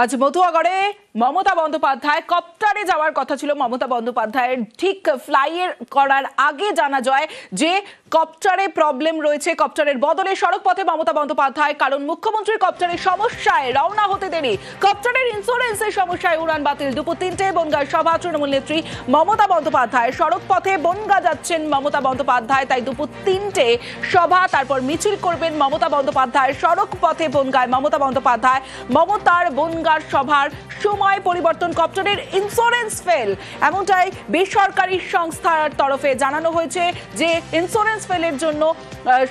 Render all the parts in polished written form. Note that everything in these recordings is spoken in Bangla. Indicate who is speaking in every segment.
Speaker 1: আজ মতুয়াগড়ে মমতা বন্দ্যোপাধ্যায় কপ্টারে যাওয়ার কথা ছিল। মমতা বন্দ্যোপাধ্যায়ের ঠিক ফ্লাইয়ের করার আগে জানা যায় যে কপ্টারে প্রবলেম রয়েছে। কপ্টারের বদলে সড়ক পথে মমতা বন্দ্যোপাধ্যায়, কারণ মুখ্যমন্ত্রীর কপ্টারের সমস্যায় রওনা হতে দেরি। কপ্টারের ইন্স্যুরেন্সের সমস্যায় উড়ান বাতিল। দুপুর 3টে বনগাঁর সভা তৃণমূল নেত্রী মমতা বন্দ্যোপাধ্যায়। সড়ক পথে বনগাঁ যাচ্ছেন মমতা বন্দ্যোপাধ্যায়, তাই দুপুর 3টে সভা, তারপর মিছিল করবেন মমতা বন্দ্যোপাধ্যায়। সড়ক পথে বনগাঁয় মমতা বন্দ্যোপাধ্যায়। মমতার বনগাঁর সভার সময় পরিবর্তন, কপ্টারের ইন্স্যুরেন্স ফেল, এমনটাই বেসরকারি সংস্থার তরফে জানানো হয়েছে যে ইন্স্যুরেন্স ফেলের জন্য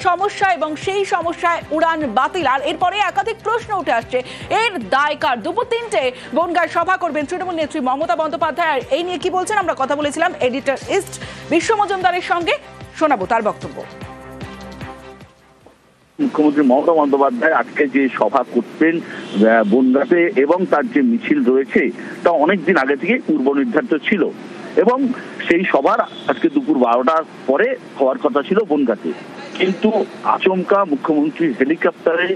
Speaker 1: সমস্যা এবং সেই সমস্যায় উড়ান বাতিল। আর এরপরে একাধিক প্রশ্ন উঠে আসছে, এর দায় কার? দুপুর 3টে বনগাঁয় সভা করবেন তৃণমূল নেত্রী মমতা বন্দ্যোপাধ্যায়। আর এই নিয়ে কি বলছেন আমরা কথা বলেছিলাম এডিটর ইস্ট বিশ্ব মজুমদারের সঙ্গে, শোনাবো তার বক্তব্য।
Speaker 2: মুখ্যমন্ত্রী মমতা বন্দ্যোপাধ্যায় আজকে যে সভা করতেন বনগাঁতে এবং তার যে মিছিল রয়েছে তা অনেকদিন আগে থেকে পূর্ব নির্ধারিত ছিল এবং সেই সভার আজকে দুপুর 12টার পরে হওয়ার কথা ছিল বনগাঁতে, কিন্তু আচমকা মুখ্যমন্ত্রীর হেলিকপ্টারে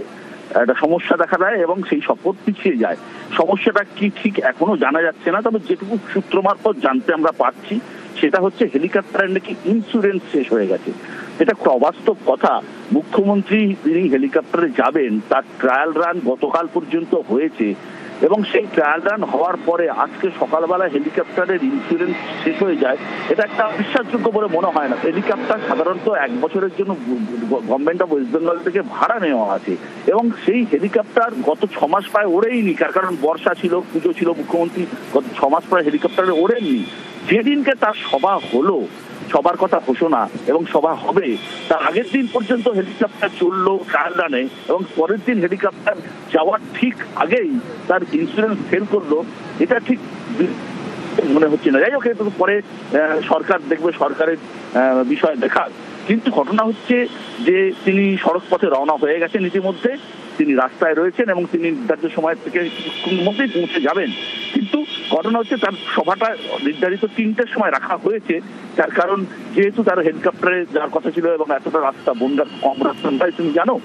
Speaker 2: একটা সমস্যা দেখা দেয় এবং সেই শপথ পিছিয়ে যায়। সমস্যাটা কি ঠিক এখনো জানা যাচ্ছে না, তবে যেটুকু সূত্র মারফত জানতে আমরা পাচ্ছি সেটা হচ্ছে হেলিকপ্টারের নাকি ইন্স্যুরেন্স শেষ হয়ে গেছে। এটা খুব অবাস্তব কথা। মুখ্যমন্ত্রী তিনি হেলিকপ্টারে যাবেন, তার ট্রায়াল রান গতকাল পর্যন্ত হয়েছে এবং সেই ট্রায়াল রান হওয়ার পরে আজকে সকালবেলা হেলিকপ্টারের ইন্স্যুরেন্স শেষ হয়ে যায়, এটা একটা বিশ্বাসযোগ্য বলে মনে হয় না। হেলিকপ্টার সাধারণত 1 বছরের জন্য গভর্নমেন্ট অফ ওয়েস্ট বেঙ্গল থেকে ভাড়া নেওয়া আছে এবং সেই হেলিকপ্টার গত 6 মাস প্রায় ওড়েইনি, কারণ বর্ষা ছিল, পুজো ছিল, মুখ্যমন্ত্রী গত 6 মাস প্রায় হেলিকপ্টারে ওড়েননি। যেদিনকে তার সভা হলো, সবার কথা ঘোষণা এবং সভা হবে, তার আগের দিন পর্যন্ত হেলিকপ্টার চললো ট্রায়াল রানে এবং পরের দিন হেলিকপ্টার যাওয়ার ঠিক আগেই তার ইন্স্যুরেন্স ফেল করলো। এটা ঠিক মনে হচ্ছে না। যাই হোক, পরে সরকার দেখবে, সরকারের বিষয় দেখার। কিন্তু ঘটনা হচ্ছে যে তিনি সড়ক পথে রওনা হয়ে গেছেন, ইতিমধ্যে তিনি রাস্তায় রয়েছেন এবং তিনি নির্ধারিত সময় থেকে মধ্যেই পৌঁছে যাবেন। কিন্তু ঘটনা হচ্ছে তার সভাটা নির্ধারিত 3টের সময় রাখা হয়েছে, তার কারণ যেহেতু তার হেলিকপ্টারে যাওয়ার কথা ছিল এবং এতটা রাস্তা বনগাঁ কম রাস্তা তুমি জানো,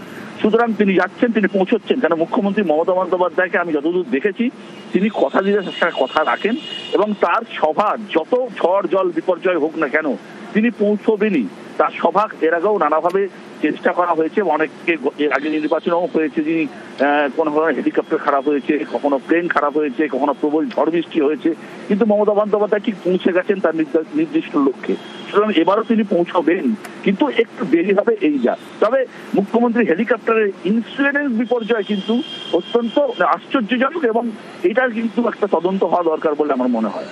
Speaker 2: সুতরাং তিনি যাচ্ছেন, তিনি পৌঁছচ্ছেন। কেন মুখ্যমন্ত্রী মমতা বন্দ্যোপাধ্যায়কে আমি যতদূর দেখেছি তিনি কথা দিয়ে কথা রাখেন এবং তার সভা যত ঝড় জল বিপর্যয় হোক না কেন তিনি পৌঁছবেনই। তার সভা এর আগেও নানাভাবে চেষ্টা করা হয়েছে, অনেককে এর আগে নির্বাচনও হয়েছে, যিনি কোনো হেলিকপ্টার খারাপ হয়েছে, কখনো প্লেন খারাপ হয়েছে, কখনো প্রবল ঝড় বৃষ্টি হয়েছে, কিন্তু মমতা বন্দ্যোপাধ্যায় ঠিক পৌঁছে গেছেন তার নির্দিষ্ট লক্ষ্যে। সুতরাং এবারও তিনি পৌঁছবেন, কিন্তু একটু দেরি হবে এই যা। তবে মুখ্যমন্ত্রী হেলিকপ্টারের ইন্স্যুরেন্স বিপর্যয় কিন্তু অত্যন্ত আশ্চর্যজনক এবং এটার কিন্তু একটা তদন্ত হওয়া দরকার বলে আমার মনে হয়।